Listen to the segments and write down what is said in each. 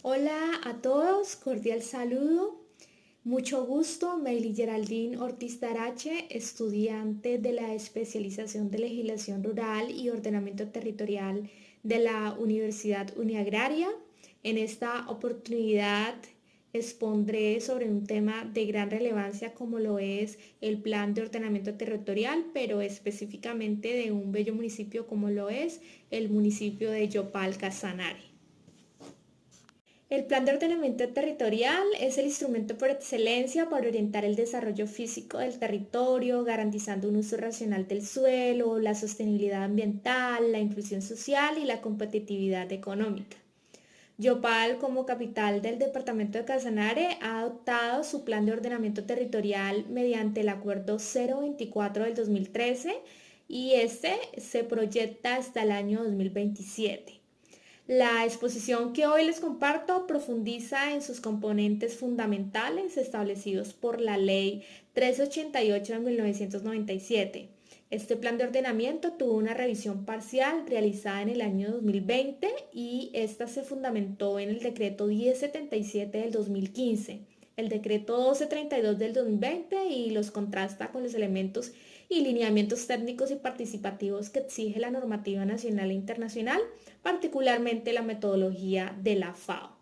Hola a todos, cordial saludo. Mucho gusto, Meili Geraldine Ortiz Tarache, estudiante de la especialización de legislación rural y ordenamiento territorial de la Universidad Uniagraria. En esta oportunidad expondré sobre un tema de gran relevancia como lo es el plan de ordenamiento territorial, pero específicamente de un bello municipio como lo es el municipio de Yopal Casanare. El Plan de Ordenamiento Territorial es el instrumento por excelencia para orientar el desarrollo físico del territorio, garantizando un uso racional del suelo, la sostenibilidad ambiental, la inclusión social y la competitividad económica. Yopal, como capital del departamento de Casanare, ha adoptado su plan de ordenamiento territorial mediante el Acuerdo 024 del 2013 y este se proyecta hasta el año 2027. La exposición que hoy les comparto profundiza en sus componentes fundamentales establecidos por la Ley 388 de 1997. Este plan de ordenamiento tuvo una revisión parcial realizada en el año 2020 y esta se fundamentó en el decreto 1077 del 2015, el decreto 1232 del 2020 y los contrasta con los elementos y lineamientos técnicos y participativos que exige la normativa nacional e internacional, particularmente la metodología de la FAO.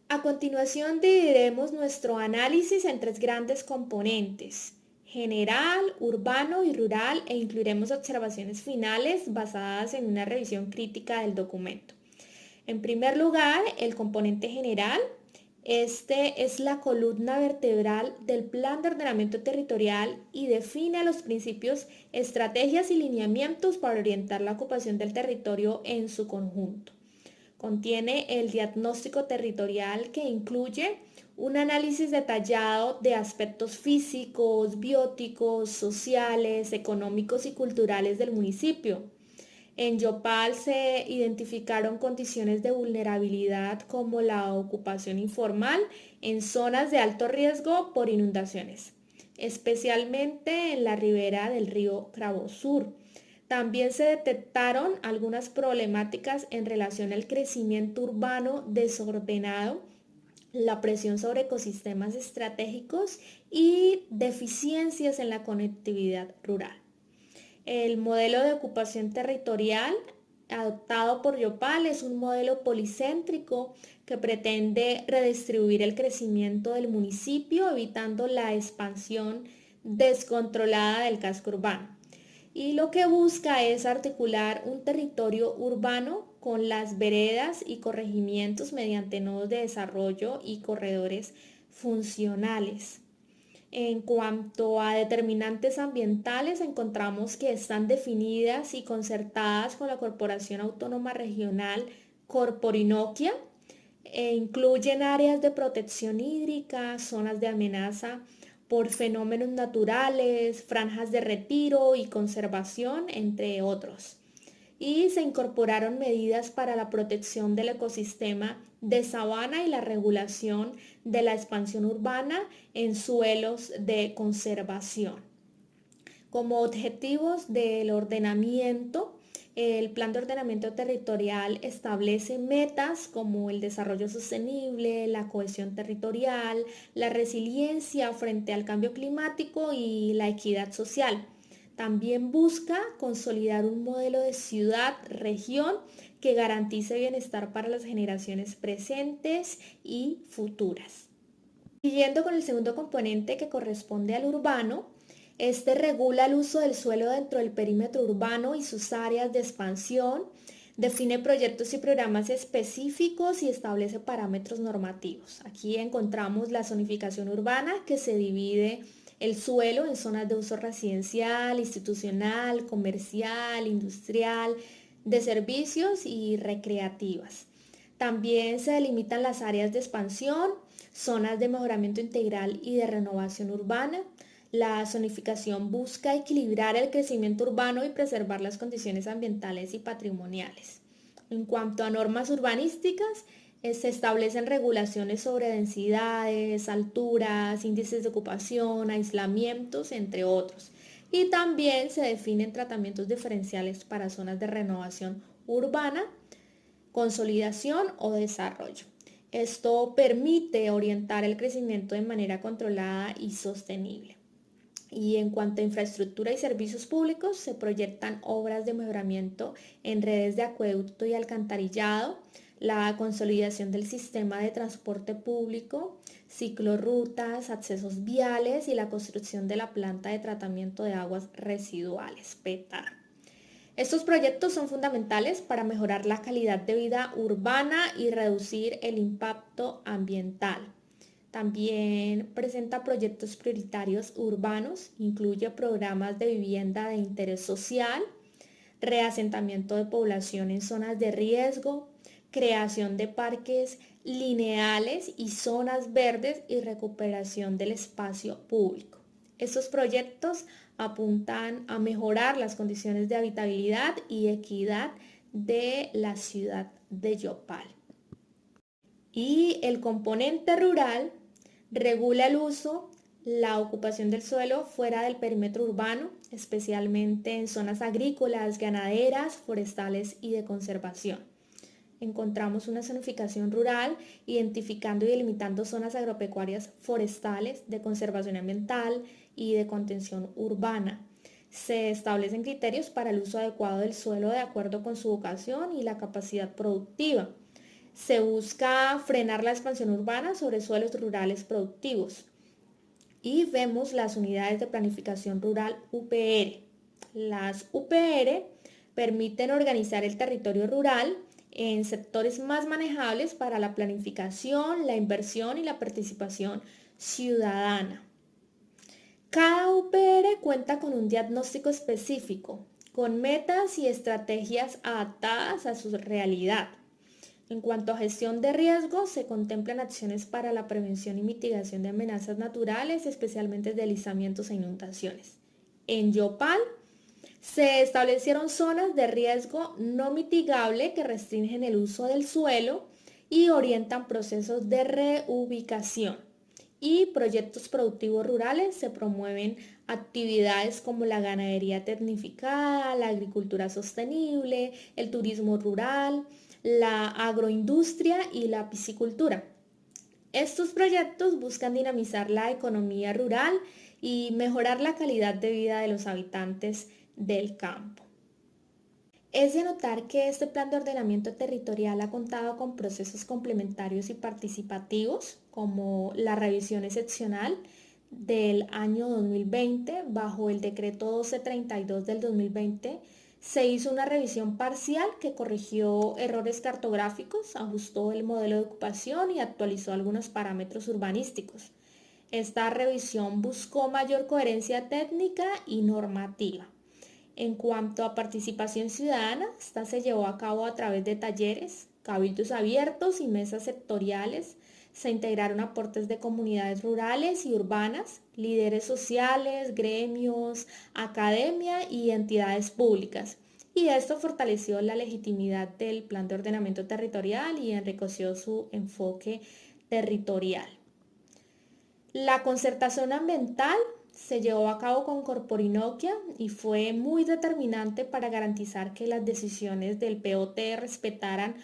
A continuación dividiremos nuestro análisis en tres grandes componentes: general, urbano y rural, e incluiremos observaciones finales basadas en una revisión crítica del documento. En primer lugar, el componente general. Este es la columna vertebral del Plan de Ordenamiento Territorial y define los principios, estrategias y lineamientos para orientar la ocupación del territorio en su conjunto. Contiene el diagnóstico territorial, que incluye un análisis detallado de aspectos físicos, bióticos, sociales, económicos y culturales del municipio. En Yopal se identificaron condiciones de vulnerabilidar como la ocupación informal en zonas de alto riesgo por inundaciones, especialmente en la ribera del río Cravo Sur. También se detectaron algunas problemáticas en relación al crecimiento urbano desordenado, la presión sobre ecosistemas estratégicos y deficiencias en la conectividad rural. El modelo de ocupación territorial adoptado por Yopal es un modelo policéntrico que pretende redistribuir el crecimiento del municipio, evitando la expansión descontrolada del casco urbano. Y lo que busca es articular un territorio urbano con las veredas y corregimientos mediante nodos de desarrollo y corredores funcionales. En cuanto a determinantes ambientales, encontramos que están definidas y concertadas con la Corporación Autónoma Regional Corporinoquia, e incluyen áreas de protección hídrica, zonas de amenaza por fenómenos naturales, franjas de retiro y conservación, entre otros. Y se incorporaron medidas para la protección del ecosistema de sabana y la regulación de la expansión urbana en suelos de conservación. Como objetivos del ordenamiento, el Plan de Ordenamiento Territorial establece metas como el desarrollo sostenible, la cohesión territorial, la resiliencia frente al cambio climático y la equidad social. También busca consolidar un modelo de ciudad-región que garantice bienestar para las generaciones presentes y futuras. Siguiendo con el segundo componente, que corresponde al urbano, este regula el uso del suelo dentro del perímetro urbano y sus áreas de expansión, define proyectos y programas específicos y establece parámetros normativos. Aquí encontramos la zonificación urbana, que se divide el suelo en zonas de uso residencial, institucional, comercial, industrial, de servicios y recreativas. También se delimitan las áreas de expansión, zonas de mejoramiento integral y de renovación urbana. La zonificación busca equilibrar el crecimiento urbano y preservar las condiciones ambientales y patrimoniales. En cuanto a normas urbanísticas, se establecen regulaciones sobre densidades, alturas, índices de ocupación, aislamientos, entre otros. Y también se definen tratamientos diferenciales para zonas de renovación urbana, consolidación o desarrollo. Esto permite orientar el crecimiento de manera controlada y sostenible. Y en cuanto a infraestructura y servicios públicos, se proyectan obras de mejoramiento en redes de acueducto y alcantarillado, la consolidación del sistema de transporte público, ciclorrutas, accesos viales y la construcción de la planta de tratamiento de aguas residuales, PETAR. Estos proyectos son fundamentales para mejorar la calidad de vida urbana y reducir el impacto ambiental. También presenta proyectos prioritarios urbanos, incluye programas de vivienda de interés social, reasentamiento de población en zonas de riesgo, creación de parques lineales y zonas verdes y recuperación del espacio público. Estos proyectos apuntan a mejorar las condiciones de habitabilidad y equidad de la ciudad de Yopal. Y el componente rural regula el uso, la ocupación del suelo fuera del perímetro urbano, especialmente en zonas agrícolas, ganaderas, forestales y de conservación. Encontramos una zonificación rural identificando y delimitando zonas agropecuarias forestales, de conservación ambiental y de contención urbana. Se establecen criterios para el uso adecuado del suelo de acuerdo con su vocación y la capacidad productiva. Se busca frenar la expansión urbana sobre suelos rurales productivos. Y vemos las unidades de planificación rural UPR. Las UPR permiten organizar el territorio rural en sectores más manejables para la planificación, la inversión y la participación ciudadana. Cada UPR cuenta con un diagnóstico específico, con metas y estrategias adaptadas a su realidad. En cuanto a gestión de riesgos, se contemplan acciones para la prevención y mitigación de amenazas naturales, especialmente deslizamientos e inundaciones. En Yopal se establecieron zonas de riesgo no mitigable que restringen el uso del suelo y orientan procesos de reubicación. Y proyectos productivos rurales se promueven actividades como la ganadería tecnificada, la agricultura sostenible, el turismo rural, la agroindustria y la piscicultura. Estos proyectos buscan dinamizar la economía rural y mejorar la calidad de vida de los habitantes del campo. Es de notar que este plan de ordenamiento territorial ha contado con procesos complementarios y participativos, como la revisión excepcional del año 2020 bajo el decreto 1232 del 2020. Se hizo una revisión parcial que corrigió errores cartográficos, ajustó el modelo de ocupación y actualizó algunos parámetros urbanísticos. Esta revisión buscó mayor coherencia técnica y normativa. En cuanto a participación ciudadana, esta se llevó a cabo a través de talleres, cabildos abiertos y mesas sectoriales. Se integraron aportes de comunidades rurales y urbanas, líderes sociales, gremios, academia y entidades públicas. Y esto fortaleció la legitimidad del plan de ordenamiento territorial y enriqueció su enfoque territorial. La concertación ambiental se llevó a cabo con Corporinoquia y fue muy determinante para garantizar que las decisiones del POT respetaran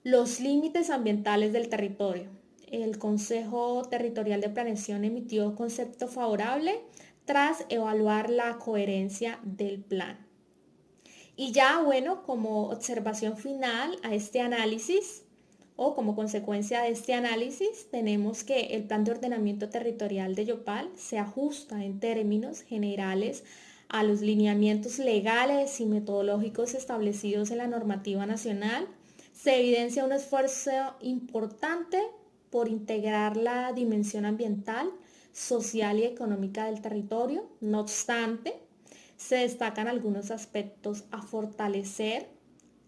los límites ambientales del territorio. El Consejo Territorial de Planeación emitió concepto favorable tras evaluar la coherencia del plan. Y ya, bueno, como observación final a este análisis, o como consecuencia de este análisis, tenemos que el plan de ordenamiento territorial de Yopal se ajusta en términos generales a los lineamientos legales y metodológicos establecidos en la normativa nacional. Se evidencia un esfuerzo importante por integrar la dimensión ambiental, social y económica del territorio. No obstante, se destacan algunos aspectos a fortalecer,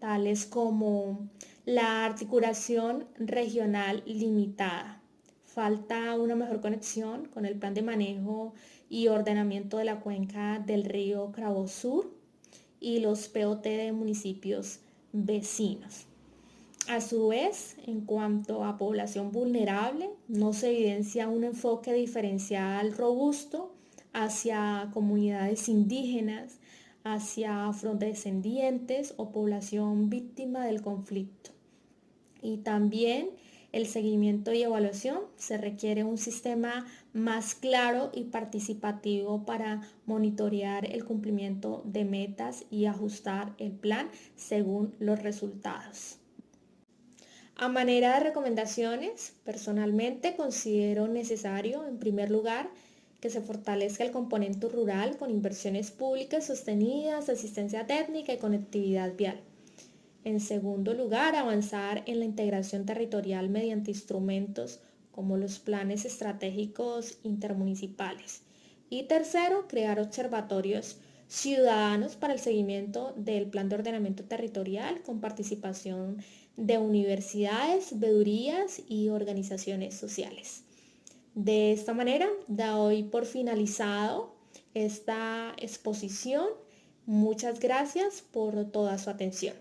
tales como la articulación regional limitada. Falta una mejor conexión con el plan de manejo y ordenamiento de la cuenca del río Cravo Sur y los POT de municipios vecinos. A su vez, en cuanto a población vulnerable, no se evidencia un enfoque diferencial robusto hacia comunidades indígenas, hacia afrodescendientes o población víctima del conflicto. Y también el seguimiento y evaluación. Se requiere un sistema más claro y participativo para monitorear el cumplimiento de metas y ajustar el plan según los resultados. A manera de recomendaciones, personalmente considero necesario, en primer lugar, que se fortalezca el componente rural con inversiones públicas sostenidas, asistencia técnica y conectividad vial. En segundo lugar, avanzar en la integración territorial mediante instrumentos como los planes estratégicos intermunicipales. Y tercero, crear observatorios ciudadanos para el seguimiento del plan de ordenamiento territorial con participación de universidades, veedurías y organizaciones sociales. De esta manera, doy por finalizado esta exposición. Muchas gracias por toda su atención.